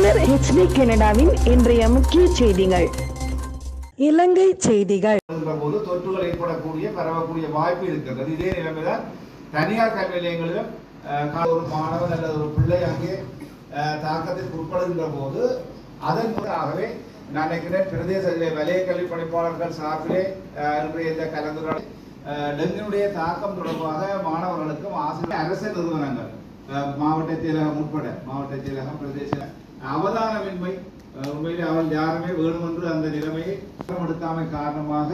மலர் HD கனடாவின் இன்றைய முக்கிய செய்திகள். இலங்கை செய்திகள். போது தொற்றுகள் ஏற்படக்கூடிய பரவக்கூடிய வாய்ப்பு இருக்கிறது. இதே நிலைமைதான் தனியார் கல்வி நிலையங்களிலும் ஒரு மாணவன் அல்லது ஒரு பிள்ளை அங்கே தாக்கத்திற்கு உட்படுகின்ற போது அதன் மூலமாகவே நான் நினைக்கிறேன் பிரதேச வலய கல்வி பணிப்பாளர்கள் சார்பிலே இன்றைய இந்த கலந்துரையாடல் டெங்குனுடைய தாக்கம் தொடர்பாக மாணவர்களுக்கும் ஆசிரியர் அரசு நிறுவனங்கள் மாவட்ட செயலகம் உட்பட மாவட்ட செயலகம் பிரதேச அவதானமின்மை உண்மையிலே அவள் யாருமே வேணுமென்று அந்த நிலைமையை எடுக்காமை காரணமாக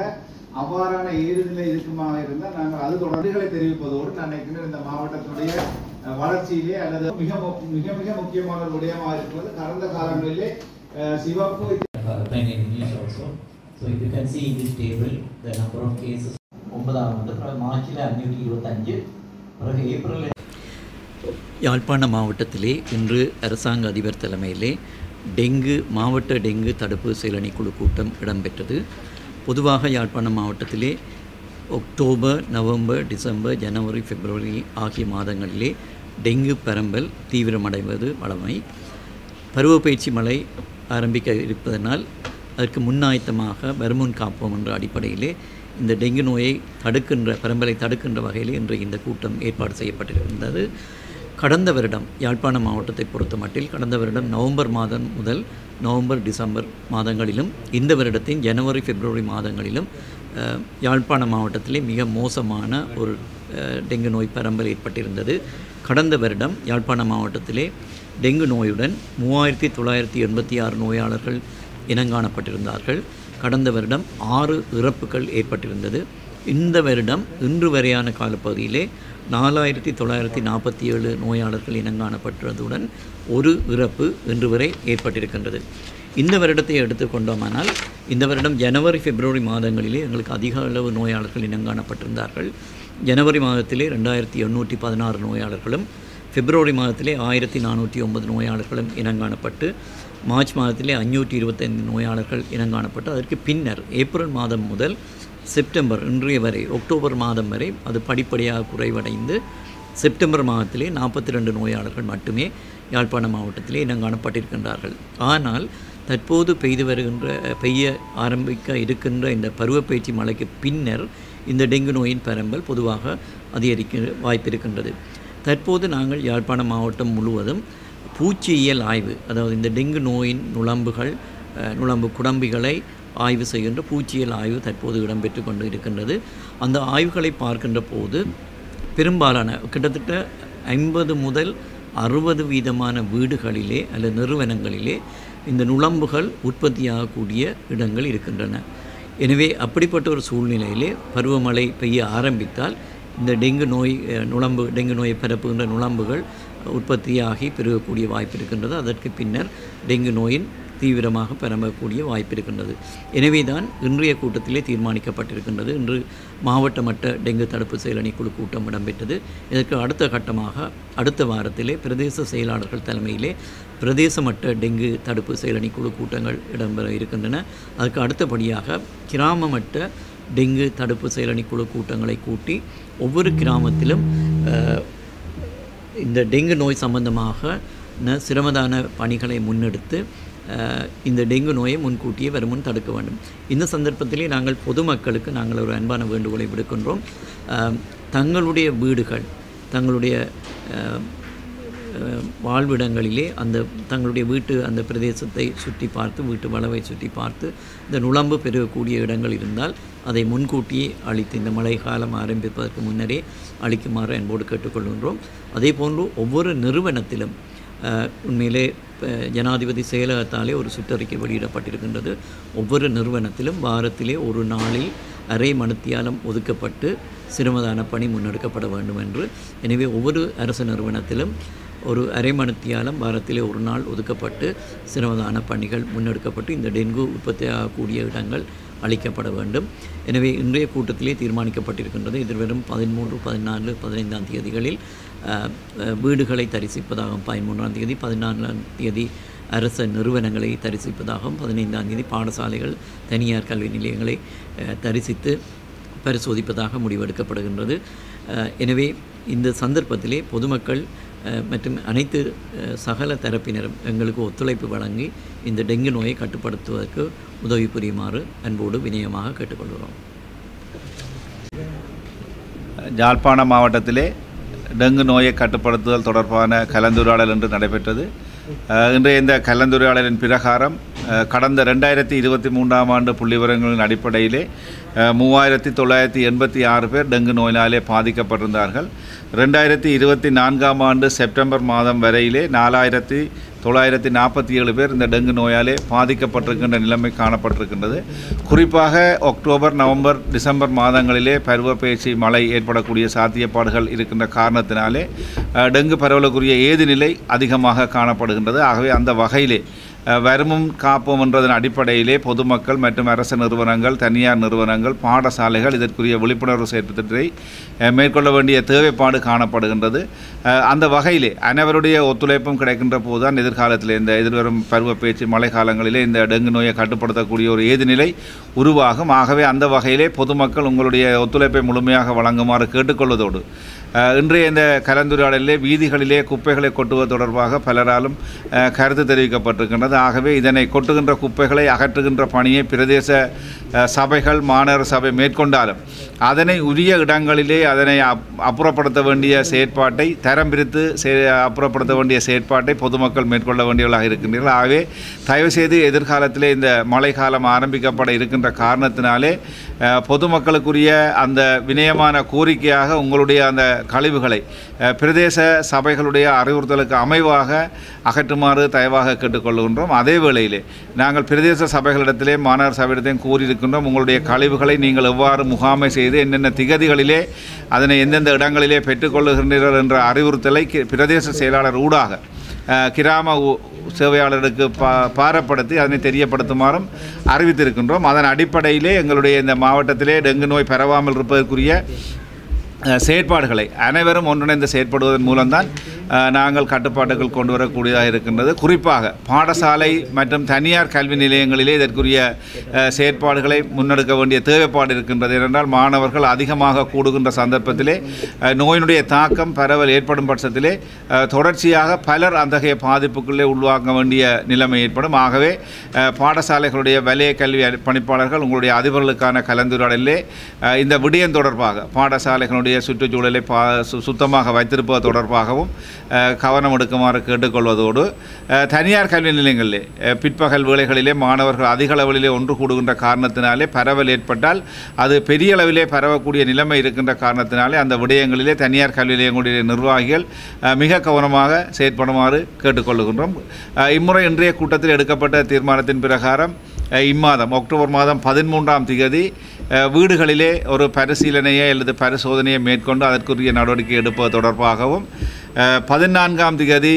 அவ்வாறான ஏறுநிலை இருக்குமாக இருந்தால் நாங்கள் அது தொடர்புகளை தெரிவிப்பதோடு நான் நினைக்கிறேன் இந்த மாவட்டத்துடைய வளர்ச்சியிலே அல்லது மிக மிக மிக முக்கியமான ஒரு விடயமாக இருக்கிறது. கடந்த காலங்களிலே சிவப்பு So if you can see in this table the number of cases 9 மார்ச்சில் 525 பிறகு ஏப்ரல். யாழ்ப்பாண மாவட்டத்திலே இன்று அரசாங்க அதிபர் தலைமையிலே மாவட்ட டெங்கு தடுப்பு செயலணி குழு கூட்டம் இடம்பெற்றது. பொதுவாக யாழ்ப்பாண மாவட்டத்திலே அக்டோபர், நவம்பர், டிசம்பர், ஜனவரி, பிப்ரவரி ஆகிய மாதங்களிலே டெங்கு பரம்பல் தீவிரமடைவது வழமை. பருவப்பயிற்சி மழை ஆரம்பிக்க இருப்பதனால் அதற்கு முன்னாயத்தமாக வருமுன் காப்போம் என்ற அடிப்படையிலே இந்த டெங்கு நோயை பரம்பலை தடுக்கின்ற வகையில் இன்று இந்த கூட்டம் ஏற்பாடு செய்யப்பட்டிருந்தது. கடந்த வருடம் யாழ்ப்பாண மாவட்டத்தை பொறுத்த மட்டில் கடந்த வருடம் நவம்பர் மாதம் முதல் நவம்பர், டிசம்பர் மாதங்களிலும் இந்த வருடத்தின் ஜனவரி, பிப்ரவரி மாதங்களிலும் யாழ்ப்பாண மாவட்டத்திலே மிக மோசமான ஒரு டெங்கு நோய் பரம்பல் ஏற்பட்டிருந்தது. கடந்த வருடம் யாழ்ப்பாண மாவட்டத்திலே டெங்கு நோயுடன் 3986 நோயாளர்கள் இனங்காணப்பட்டிருந்தார்கள். கடந்த வருடம் 6 இறப்புகள் ஏற்பட்டிருந்தது. இந்த வருடம் இன்று வரையான காலப்பகுதியிலே 4947 நோயாளர்கள் இனங்காணப்பட்டதுடன் ஒரு இறப்பு இன்று வரை ஏற்பட்டிருக்கின்றது. இந்த வருடத்தை எடுத்துக்கொண்டோமானால் இந்த வருடம் ஜனவரி, பிப்ரவரி மாதங்களிலே எங்களுக்கு அதிக அளவு நோயாளர்கள் இனங்காணப்பட்டிருந்தார்கள். ஜனவரி மாதத்திலே 2816 நோயாளர்களும், பிப்ரவரி மாதத்திலே 1409 நோயாளர்களும் இனங்காணப்பட்டு, மார்ச் மாதத்திலே 525 நோயாளர்கள் இனங்காணப்பட்டு, அதற்கு பின்னர் ஏப்ரல் மாதம் முதல் செப்டம்பர் இன்றைய வரை அக்டோபர் மாதம் வரை அது படிப்படியாக குறைவடைந்து செப்டம்பர் மாதத்திலே 42 நோயாளர்கள் மட்டுமே யாழ்ப்பாண மாவட்டத்திலே இனங்காணப்பட்டிருக்கின்றார்கள். ஆனால் தற்போது பெய்ய ஆரம்பிக்க இருக்கின்ற இந்த பருவப்பயிற்சி மழைக்கு பின்னர் இந்த டெங்கு நோயின் பரம்பல் பொதுவாக அதிகரிக்க வாய்ப்பிருக்கின்றது. தற்போது நாங்கள் யாழ்ப்பாண மாவட்டம் முழுவதும் பூச்சியியல் ஆய்வு, அதாவது இந்த டெங்கு நோயின் நுளம்பு குடம்பிகளை ஆய்வு செய்கின்ற பூச்சியியல் ஆய்வு தற்போது இடம்பெற்று கொண்டு இருக்கின்றது. அந்த ஆய்வுகளை பார்க்கின்ற போது பெரும்பாலான கிட்டத்தட்ட 50 முதல் 60% வீடுகளிலே அல்லது நிறுவனங்களிலே இந்த நுளம்புகள் உற்பத்தியாகக்கூடிய இடங்கள் இருக்கின்றன. எனவே அப்படிப்பட்ட ஒரு சூழ்நிலையிலே பருவமழை பெய்ய ஆரம்பித்தால் இந்த டெங்கு நோயை பரப்புகின்ற நுளம்புகள் உற்பத்தியாகி பெருகக்கூடிய வாய்ப்பு இருக்கின்றது. அதற்கு பின்னர் டெங்கு நோயின் தீவிரமாக பரம்பக்கூடிய வாய்ப்பு இருக்கின்றது. எனவே தான் இன்றைய கூட்டத்திலே தீர்மானிக்கப்பட்டிருக்கின்றது. இன்று மாவட்ட மட்ட டெங்கு தடுப்பு செயலணி குழு கூட்டம் இடம்பெற்றது. இதற்கு அடுத்த கட்டமாக அடுத்த வாரத்திலே பிரதேச செயலாளர்கள் தலைமையிலே பிரதேச மட்ட டெங்கு தடுப்பு செயலணி குழு கூட்டங்கள் இடம்பெற இருக்கின்றன. அதுக்கு அடுத்தபடியாக கிராம மட்ட டெங்கு தடுப்பு செயலணி குழு கூட்டங்களை கூட்டி ஒவ்வொரு கிராமத்திலும் இந்த டெங்கு நோய் சம்பந்தமாக சிரமதான பணிகளை முன்னெடுத்து இந்த டெங்கு நோயை முன்கூட்டியே வருமுன் தடுக்க வேண்டும். இந்த சந்தர்ப்பத்திலே நாங்கள் பொதுமக்களுக்கு நாங்கள் ஒரு அன்பான வேண்டுகோளை விடுக்கின்றோம். தங்களுடைய வீடுகள், தங்களுடைய வாழ்விடங்களிலே தங்களுடைய அந்த பிரதேசத்தை சுற்றி பார்த்து, வீட்டு வளவை சுற்றி பார்த்து இந்த நுளம்பு பெருகக்கூடிய இடங்கள் இருந்தால் அதை முன்கூட்டியே அழித்து இந்த மழை காலம் ஆரம்பிப்பதற்கு முன்னரே அழிக்குமாறு அன்போடு கேட்டுக்கொள்கின்றோம். அதே போன்று ஒவ்வொரு நிறுவனத்திலும் உண்மையிலே ஜனாதிபதி செயலகத்தாலே ஒரு சுற்றறிக்கை வெளியிடப்பட்டிருக்கின்றது. ஒவ்வொரு நிறுவனத்திலும் வாரத்திலே ஒரு நாளில் அரை மணித்தியாலம் ஒதுக்கப்பட்டு சிரமதான பணி முன்னெடுக்கப்பட வேண்டும் என்று. எனவே ஒவ்வொரு அரசு நிறுவனத்திலும் ஒரு அரை மணித்தியாலம் வாரத்திலே ஒரு நாள் ஒதுக்கப்பட்டு சிரமதான பணிகள் முன்னெடுக்கப்பட்டு இந்த டெங்கு உற்பத்தியாகக்கூடிய இடங்கள் அளிக்கப்பட வேண்டும். எனவே இன்றைய கூட்டத்திலே தீர்மானிக்கப்பட்டிருக்கின்றது. எதிர்வரும் 13, 14, 15 தேதிகளில் வீடுகளை தரிசிப்பதாகவும், 13ஆம் தேதி 14ஆம் தேதி அரச நிறுவனங்களை தரிசிப்பதாகவும், 15ஆம் தேதி பாடசாலைகள், தனியார் கல்வி நிலையங்களை தரிசித்து பரிசோதிப்பதாக முடிவெடுக்கப்படுகின்றது. எனவே இந்த சந்தர்ப்பத்திலே பொதுமக்கள் மற்றும் அனைத்து சகல தரப்பினரும் எங்களுக்கு ஒத்துழைப்பு வழங்கி இந்த டெங்கு நோயை கட்டுப்படுத்துவதற்கு உதவி புரியுமாறு அன்போடு வினயமாக கேட்டுக்கொள்கிறோம். யாழ்ப்பாண மாவட்டத்திலே டெங்கு நோயை கட்டுப்படுத்துதல் தொடர்பான கலந்துரையாடல் என்று நடைபெற்றது. இன்றைய இந்த கலந்துரையாடலின் பிரகாரம் கடந்த 2023ஆம் ஆண்டு புள்ளிவிவரங்களின் அடிப்படையிலே 3986 பேர் டெங்கு நோயினாலே பாதிக்கப்பட்டிருந்தார்கள். 2024ஆம் ஆண்டு செப்டம்பர் மாதம் வரையிலே 4947 பேர் இந்த டெங்கு நோயாலே பாதிக்கப்பட்டிருக்கின்ற நிலைமை காணப்பட்டிருக்கின்றது. குறிப்பாக அக்டோபர், நவம்பர், டிசம்பர் மாதங்களிலே பருவப்பெயர்ச்சி மழை ஏற்படக்கூடிய சாத்தியப்பாடுகள் இருக்கின்ற காரணத்தினாலே டெங்கு பரவலுக்குரிய ஏதுநிலை அதிகமாக காணப்படுகின்றது. ஆகவே அந்த வகையிலே வருமும் காப்போம் என்றதன் அடிப்படையிலே பொதுமக்கள் மற்றும் அரசு நிறுவனங்கள், தனியார் நிறுவனங்கள், பாடசாலைகள் இதற்குரிய விழிப்புணர்வு செயற்திட்டத்தை மேற்கொள்ள வேண்டிய தேவைப்பாடு காணப்படுகின்றது. அந்த வகையிலே அனைவருடைய ஒத்துழைப்பும் கிடைக்கின்ற போதுதான் எதிர்காலத்தில் இந்த எதிர்வரும் பருவப்பெயர்ச்சி மழை காலங்களிலே இந்த டெங்கு நோயை கட்டுப்படுத்தக்கூடிய ஒரு ஏதுநிலை உருவாகும். ஆகவே அந்த வகையிலே பொதுமக்கள் உங்களுடைய ஒத்துழைப்பை முழுமையாக வழங்குமாறு கேட்டுக்கொள்வதோடு இன்றைய இந்த கலந்துரையாடலிலே வீதிகளிலே குப்பைகளை கொட்டுவது தொடர்பாக பலராலும் கருத்து தெரிவிக்கப்பட்டிருக்கின்றது. ஆகவே இதனை கொட்டுகின்ற குப்பைகளை அகற்றுகின்ற பணியை பிரதேச சபைகள், மாநகர சபை மேற்கொண்டாலும் அதனை உரிய இடங்களிலே அதனை அப்புறப்படுத்த வேண்டிய செயற்பாட்டை தரம் பிரித்து அப்புறப்படுத்த வேண்டிய செயற்பாட்டை பொதுமக்கள் மேற்கொள்ள வேண்டியவர்களாக இருக்கின்றீர்கள். ஆகவே தயவுசெய்து எதிர்காலத்திலே இந்த மழை காலம் ஆரம்பிக்கப்பட இருக்கின்ற காரணத்தினாலே பொதுமக்களுக்குரிய அந்த வினயமான கோரிக்கையாக உங்களுடைய அந்த கழிவுகளை பிரதேச சபைகளுடைய அறிவுறுத்தலுக்கு அமைவாக அகற்றுமாறு தயவாக கேட்டுக்கொள்கின்றோம். அதே வேளையிலே நாங்கள் பிரதேச சபைகளிடத்திலே, மாநகர சபையிடத்தையும் கூறியிருக்கின்றோம், உங்களுடைய கழிவுகளை நீங்கள் எவ்வாறு முகாமை செய்து என்னென்ன திகதிகளிலே அதனை எந்தெந்த இடங்களிலே பெற்றுக்கொள்ளுகின்றீர்கள் என்ற அறிவுறுத்தலை பிரதேச செயலாளர் ஊடாக கிராம சேவையாளருக்கு பாரப்படுத்தி அதனை தெரியப்படுத்துமாறும் அறிவித்திருக்கின்றோம். அதன் அடிப்படையிலே எங்களுடைய இந்த மாவட்டத்திலே டெங்கு நோய் பரவாமல் இருப்பதற்குரிய செயற்பாடுகளை அனைவரும் ஒன்றிணைந்து செயற்படுவதன் மூலம்தான் நாங்கள் கட்டுப்பாட்டுகள் கொண்டு வரக்கூடியதாக இருக்கின்றது. குறிப்பாக பாடசாலை மற்றும் தனியார் கல்வி நிலையங்களிலே இதற்குரிய செயற்பாடுகளை முன்னெடுக்க வேண்டிய தேவைப்பாடு இருக்கின்றது. ஏனென்றால் மாணவர்கள் அதிகமாக கூடுகின்ற சந்தர்ப்பத்திலே நோயினுடைய தாக்கம் பரவல் ஏற்படும் பட்சத்திலே தொடர்ச்சியாக பலர் அத்தகைய பாதிப்புக்குள்ளே உள்வாங்க வேண்டிய நிலைமை ஏற்படும். ஆகவே பாடசாலைகளுடைய வலய கல்வி பணிப்பாளர்கள் உங்களுடைய அதிபர்களுக்கான கலந்துரையாடலிலே இந்த விடயம் தொடர்பாக பாடசாலைகளுடைய சுற்றுச்சூழலை சுத்தமாக வைத்திருப்பது தொடர்பாகவும் கவனம் எடுக்குமாறு கேட்டுக்கொள்வதோடு தனியார் கல்வி நிலையங்களிலே பிற்பகல் வேளைகளிலே மாணவர்கள் அதிக அளவிலே ஒன்று கூடுகின்ற காரணத்தினாலே பரவல் ஏற்பட்டால் அது பெரிய அளவிலே பரவக்கூடிய நிலைமை இருக்கின்ற காரணத்தினாலே அந்த விடயங்களிலே தனியார் கல்வி நிலையங்களுடைய நிர்வாகிகள் மிக கவனமாக செயற்படுமாறு கேட்டுக்கொள்கின்றோம். இம்முறை இன்றைய கூட்டத்தில் எடுக்கப்பட்ட தீர்மானத்தின் பிரகாரம் இம்மாதம் அக்டோபர் மாதம் 13ஆம் தேதி வீடுகளிலே ஒரு பரிசீலனையை அல்லது பரிசோதனையை மேற்கொண்டு அதற்குரிய நடவடிக்கை எடுப்பது தொடர்பாகவும் 14ஆம் தேதி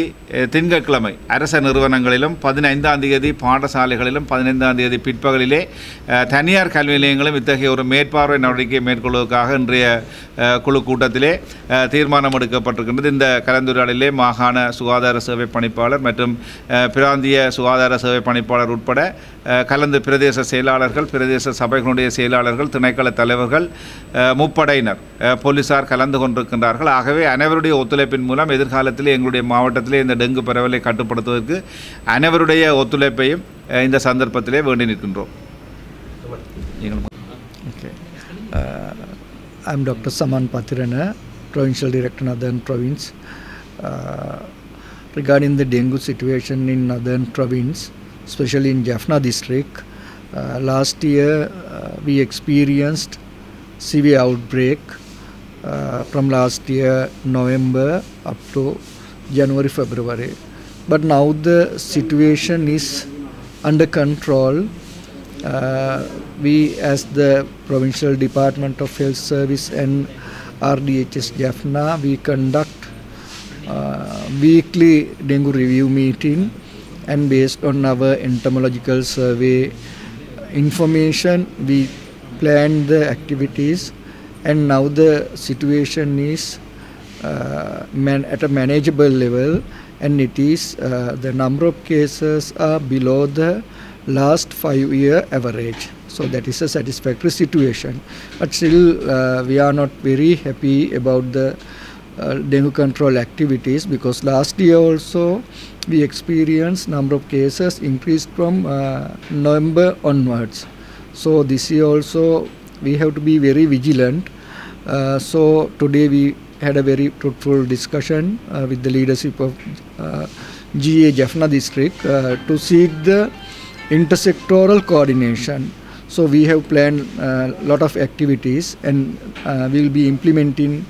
திங்கட்கிழமை அரச நிறுவனங்களிலும் 15ஆம் தேதி பாடசாலைகளிலும் 15ஆம் தேதி பிற்பகலிலே தனியார் கல்வி நிலையங்களும் இத்தகைய ஒரு மேற்பார்வை நடவடிக்கையை மேற்கொள்வதற்காக இன்றைய குழு கூட்டத்திலே தீர்மானம் எடுக்கப்பட்டிருக்கின்றது. இந்த கலந்துரையாடலிலே மாகாண சுகாதார சேவை பணிப்பாளர் மற்றும் பிராந்திய சுகாதார சேவை பணிப்பாளர் உட்பட கலந்து பிரதேச செயலாளர்கள், பிரதேச சபைகளுடைய செயலாளர்கள், திணைக்கள தலைவர்கள், முப்படையினர், போலீசார் கலந்து கொண்டிருக்கின்றார்கள். ஆகவே அனைவருடைய ஒத்துழைப்பின் மூலம் எதிர்காலத்தில் எங்களுடைய மாவட்டத்திலே இந்த டெங்கு பரவலை கட்டுப்படுத்துவதற்கு அனைவருடைய ஒத்துழைப்பையும் இந்த சந்தர்ப்பத்திலே வேண்டி நிற்கின்றோம். I am Dr. Saman Pathirana, Provincial Director, Northern Province. Regarding the dengue situation in Northern Province, especially in Jaffna district, last year we experienced severe outbreak from last year November up to January, February. But now the situation is under control. We as the Provincial Department of Health Service and RDHS Jaffna, we conduct weekly dengue review meeting, and based on our entomological survey information we plan the activities, and now the situation is at a manageable level, and it is the number of cases are below the last 5-year average. So that is a satisfactory situation. But still we are not very happy about the dengue control activities, because last year also we experienced number of cases increased from November onwards. So this year also we have to be very vigilant. So today we had a very fruitful discussion with the leadership of GA Jaffna district to seek the intersectoral coordination. So we have planned a lot of activities, and we will be implementing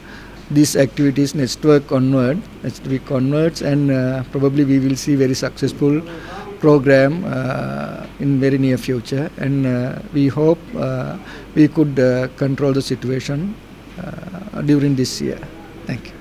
these activities next week onwards, and probably we will see very successful program in very near future, and we hope we could control the situation during this year. Thank you.